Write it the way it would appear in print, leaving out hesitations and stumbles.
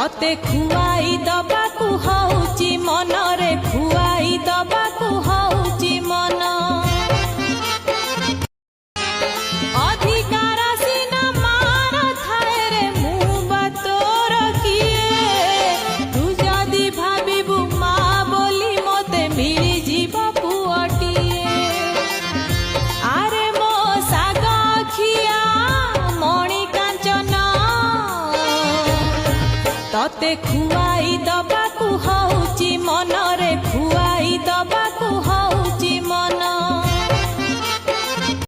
तते खुआई दबाकू हौची मन रे खुआई दबाकू हौची मन अधिकार सिना मार थाए रे मु बातोर किए तू जदि भाबिबु मा बोली मते मिली जीव पुअटिए आरे मो साग खिया मणि कांचन तते खुआई दबाकू हौची मन रे